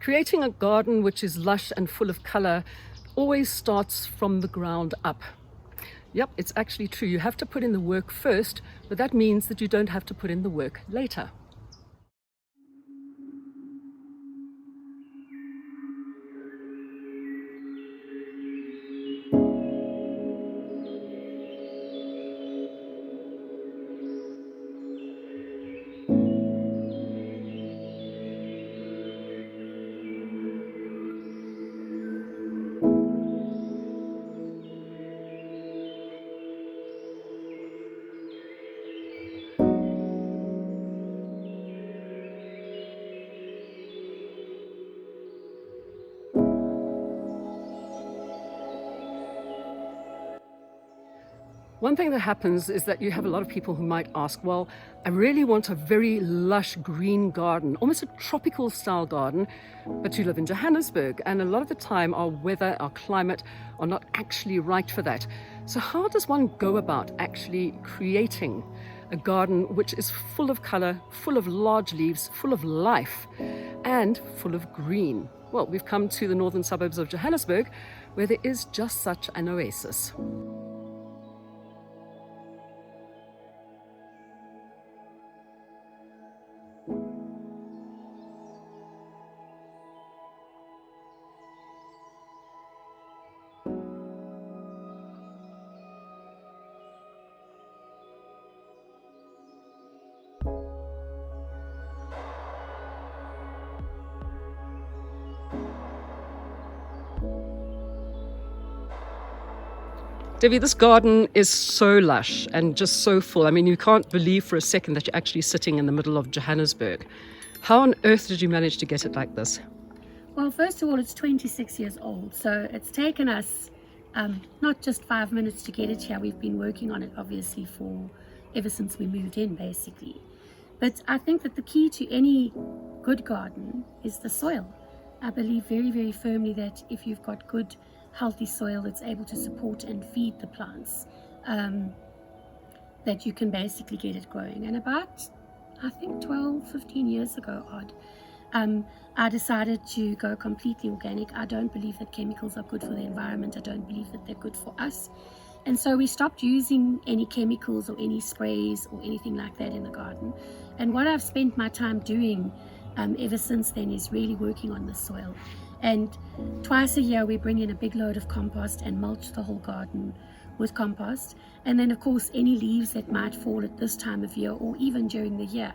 Creating a garden which is lush and full of color always starts from the ground up. Yep, it's actually true. You have to put in the work first, but that means that you don't have to put in the work later. One thing that happens is that you have a lot of people who might ask, well, I really want a very lush green garden, almost a tropical style garden, but you live in Johannesburg, and a lot of the time our weather, our climate are not actually right for that. So how does one go about actually creating a garden which is full of color, full of large leaves, full of life, and full of green? Well, we've come to the northern suburbs of Johannesburg, where there is just such an oasis. Debbie, this garden is so lush and just so full. I mean, you can't believe for a second that you're actually sitting in the middle of Johannesburg. How on earth did you manage to get it like this? Well, first of all, it's 26 years old, so it's taken us not just 5 minutes to get it here. We've been working on it, obviously, for ever since we moved in, basically. But I think that the key to any good garden is the soil. I believe very, very firmly that if you've got good, healthy soil that's able to support and feed the plants, that you can basically get it growing. And about, I think 12, 15 years ago, I decided to go completely organic. I don't believe that chemicals are good for the environment. I don't believe that they're good for us. And so we stopped using any chemicals or any sprays or anything like that in the garden. And what I've spent my time doing ever since then is really working on the soil. And twice a year we bring in a big load of compost and mulch the whole garden with compost. And then of course any leaves that might fall at this time of year or even during the year,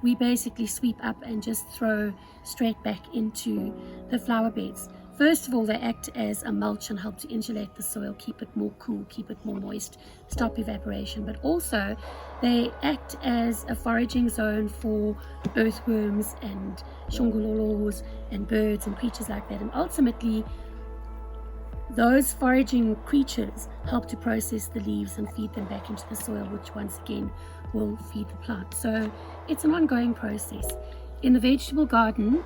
we basically sweep up and just throw straight back into the flower beds. First of all, they act as a mulch and help to insulate the soil, keep it more cool, keep it more moist, stop evaporation. But also, they act as a foraging zone for earthworms and shongololos and birds and creatures like that. And ultimately, those foraging creatures help to process the leaves and feed them back into the soil, which once again will feed the plant. So it's an ongoing process. In the vegetable garden,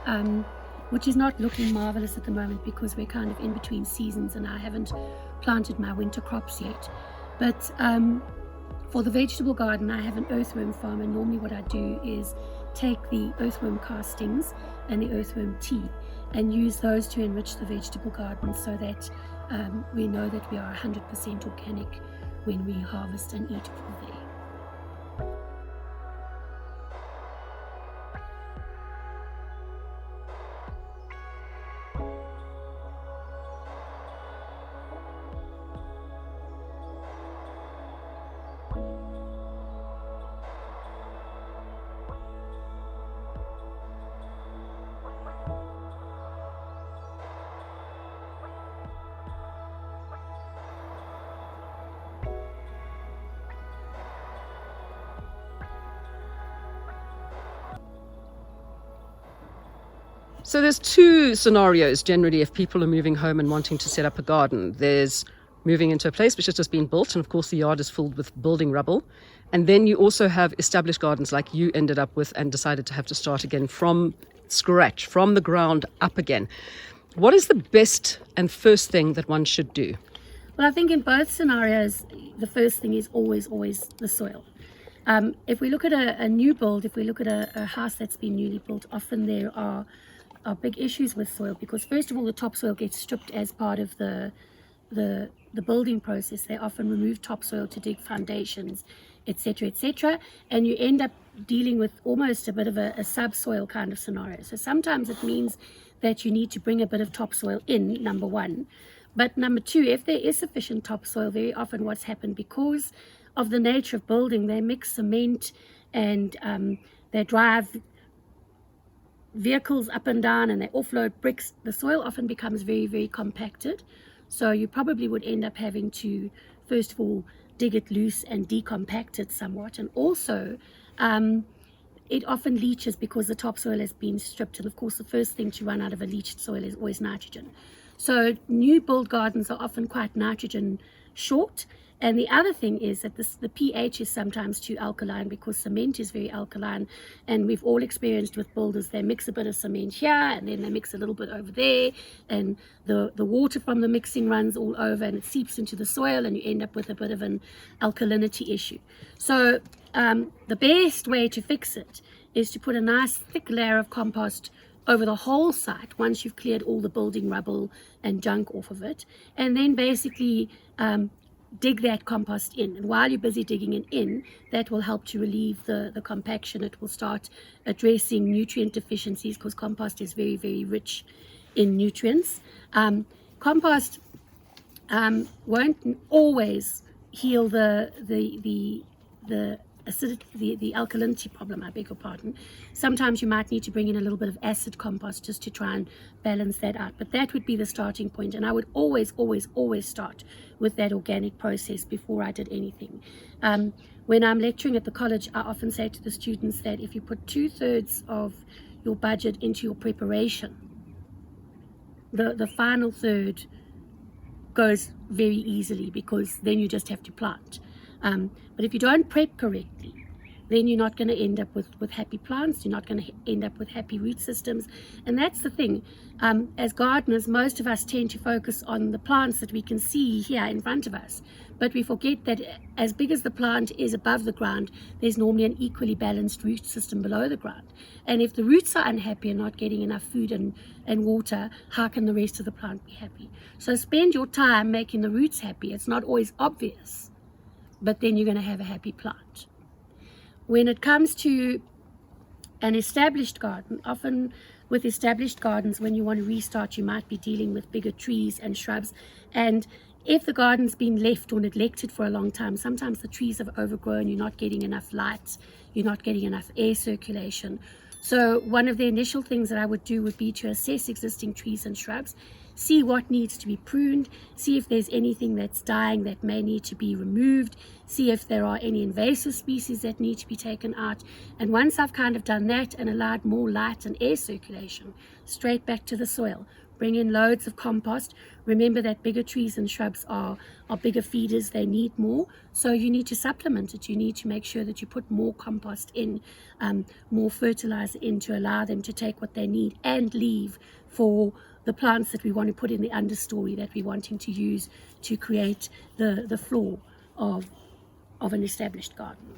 which is not looking marvelous at the moment because we're kind of in between seasons and I haven't planted my winter crops yet. But for the vegetable garden, I have an earthworm farm, and normally what I do is take the earthworm castings and the earthworm tea and use those to enrich the vegetable garden so that we know that we are 100% organic when we harvest and eat from there. So there's two scenarios generally if people are moving home and wanting to set up a garden. There's moving into a place which has just been built, and of course the yard is filled with building rubble. And then you also have established gardens like you ended up with and decided to have to start again from scratch, from the ground up again. What is the best and first thing that one should do? Well, I think in both scenarios, the first thing is always the soil. If we look at a new build, if we look at a house that's been newly built, often there are big issues with soil, because first of all, the topsoil gets stripped as part of the building process. They often remove topsoil to dig foundations, etc., etc., and you end up dealing with almost a bit of a subsoil kind of scenario. So sometimes it means that you need to bring a bit of topsoil in, number one. But number two, if there is sufficient topsoil, very often what's happened, because of the nature of building, they mix cement and they drive vehicles up and down and they offload bricks, the soil often becomes very, very compacted. So you probably would end up having to, first of all, dig it loose and decompact it somewhat. And also, it often leaches because the topsoil has been stripped. And of course, the first thing to run out of a leached soil is always nitrogen. So new build gardens are often quite nitrogen short. And the other thing is that the pH is sometimes too alkaline, because cement is very alkaline. And we've all experienced with builders, they mix a bit of cement here and then they mix a little bit over there. And the water from the mixing runs all over and it seeps into the soil, and you end up with a bit of an alkalinity issue. So the best way to fix it is to put a nice thick layer of compost over the whole site once you've cleared all the building rubble and junk off of it. And then basically dig that compost in, and while you're busy digging it in, that will help to relieve the compaction. It will start addressing nutrient deficiencies, because compost is very, very rich in nutrients. Compost won't always heal the acidity, the alkalinity problem, I beg your pardon. Sometimes you might need to bring in a little bit of acid compost just to try and balance that out. But that would be the starting point. And I would always, always, always start with that organic process before I did anything. When I'm lecturing at the college, I often say to the students that if you put 2/3 of your budget into your preparation, the final third goes very easily, because then you just have to plant. But if you don't prep correctly, then you're not going to end up with happy plants. You're not going to end up with happy root systems. And that's the thing. As gardeners, most of us tend to focus on the plants that we can see here in front of us. But we forget that as big as the plant is above the ground, there's normally an equally balanced root system below the ground. And if the roots are unhappy and not getting enough food and water, how can the rest of the plant be happy? So spend your time making the roots happy. It's not always obvious, but then you're going to have a happy plant. When it comes to an established garden, often with established gardens, when you want to restart, you might be dealing with bigger trees and shrubs. And if the garden's been left or neglected for a long time, sometimes the trees have overgrown, you're not getting enough light, you're not getting enough air circulation. So one of the initial things that I would do would be to assess existing trees and shrubs, see what needs to be pruned, see if there's anything that's dying that may need to be removed, see if there are any invasive species that need to be taken out. And once I've kind of done that and allowed more light and air circulation, straight back to the soil. Bring in loads of compost. Remember that bigger trees and shrubs are bigger feeders, they need more. So you need to supplement it. You need to make sure that you put more compost in, more fertilizer in, to allow them to take what they need and leave for the plants that we want to put in the understory, that we're wanting to use to create the floor of an established garden.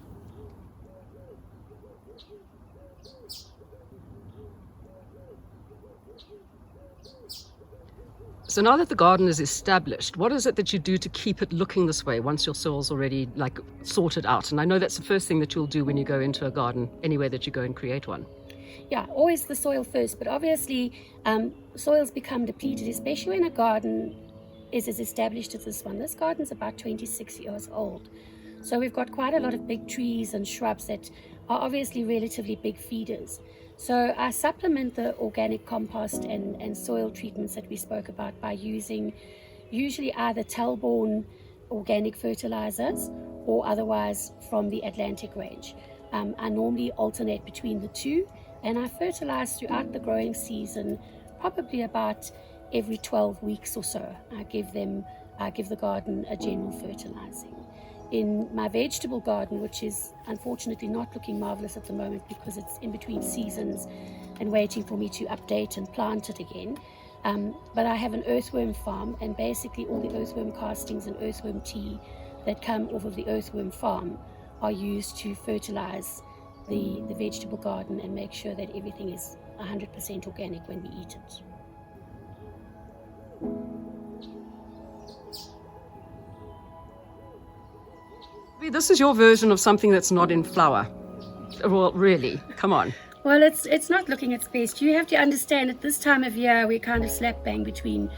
So now that the garden is established, what is it that you do to keep it looking this way once your soil's already sorted out? And I know that's the first thing that you'll do when you go into a garden, anywhere that you go and create one. Yeah, always the soil first, but obviously soils become depleted, especially when a garden is as established as this one. This garden's about 26 years old. So we've got quite a lot of big trees and shrubs that are obviously relatively big feeders. So I supplement the organic compost and soil treatments that we spoke about by using usually either Talborn organic fertilizers or otherwise from the Atlantic range. I normally alternate between the two, and I fertilize throughout the growing season, probably about every 12 weeks or so. I give the garden a general fertilizing. In my vegetable garden, which is unfortunately not looking marvelous at the moment because it's in between seasons and waiting for me to update and plant it again, but I have an earthworm farm, and basically all the earthworm castings and earthworm tea that come off of the earthworm farm are used to fertilize the vegetable garden and make sure that everything is 100% organic when we eat it. This is your version of something that's not in flower. Well, really, come on. Well, it's not looking its best. You have to understand at this time of year we're kind of slap bang between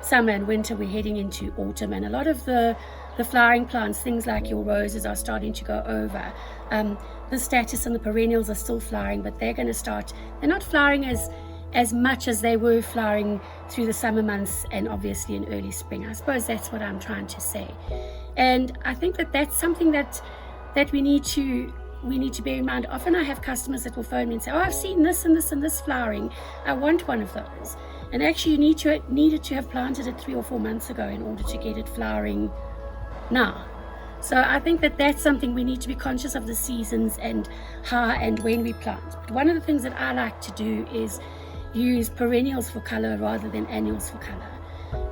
summer and winter. We're heading into autumn, and a lot of the flowering plants, things like your roses, are starting to go over. The statice and the perennials are still flowering, but they're going to start. They're not flowering as much as they were flowering through the summer months and obviously in early spring. I suppose that's what I'm trying to say. And I think that that's something that we need to bear in mind. Often I have customers that will phone me and say, oh, I've seen this and this and this flowering. I want one of those. And actually you needed to have planted it 3 or 4 months ago in order to get it flowering now. So I think that that's something we need to be conscious of, the seasons and how and when we plant. But one of the things that I like to do is use perennials for color rather than annuals for color.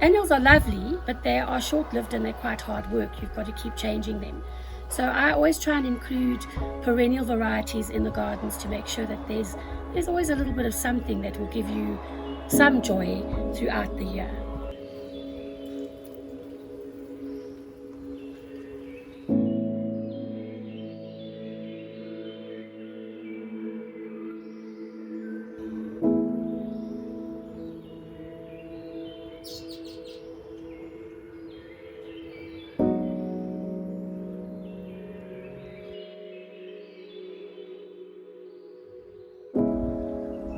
Annuals are lovely, but they are short-lived and they're quite hard work. You've got to keep changing them. So I always try and include perennial varieties in the gardens to make sure that there's always a little bit of something that will give you some joy throughout the year.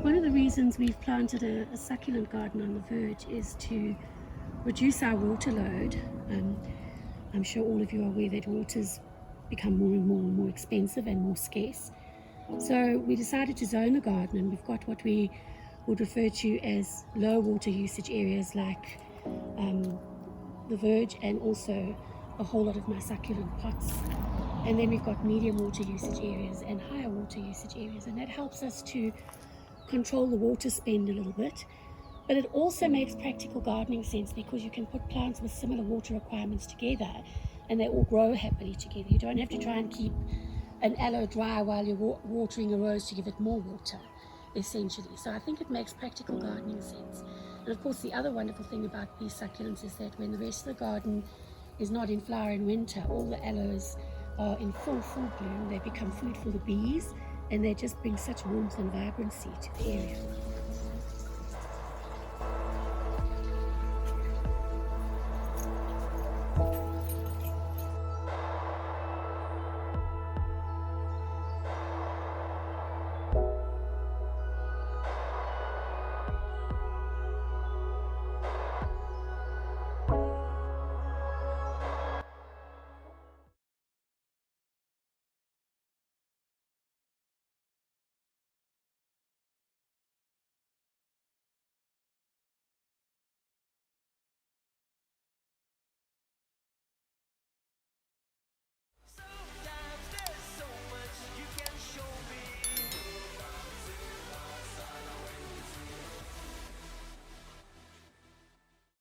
One of the reasons we've planted a succulent garden on the verge is to reduce our water load. I'm sure all of you are aware that water's become more and more expensive and more scarce. So we decided to zone the garden, and we've got what we would refer to as low water usage areas like the verge, and also a whole lot of my succulent pots. And then we've got medium water usage areas and higher water usage areas, and that helps us to control the water spend a little bit. But it also makes practical gardening sense because you can put plants with similar water requirements together and they all grow happily together. You don't have to try and keep an aloe dry while you're watering a rose to give it more water, essentially. So I think it makes practical gardening sense. And of course the other wonderful thing about these succulents is that when the rest of the garden is not in flower in winter, all the aloes are in full bloom. They become food for the bees, and they just bring such warmth and vibrancy to the area.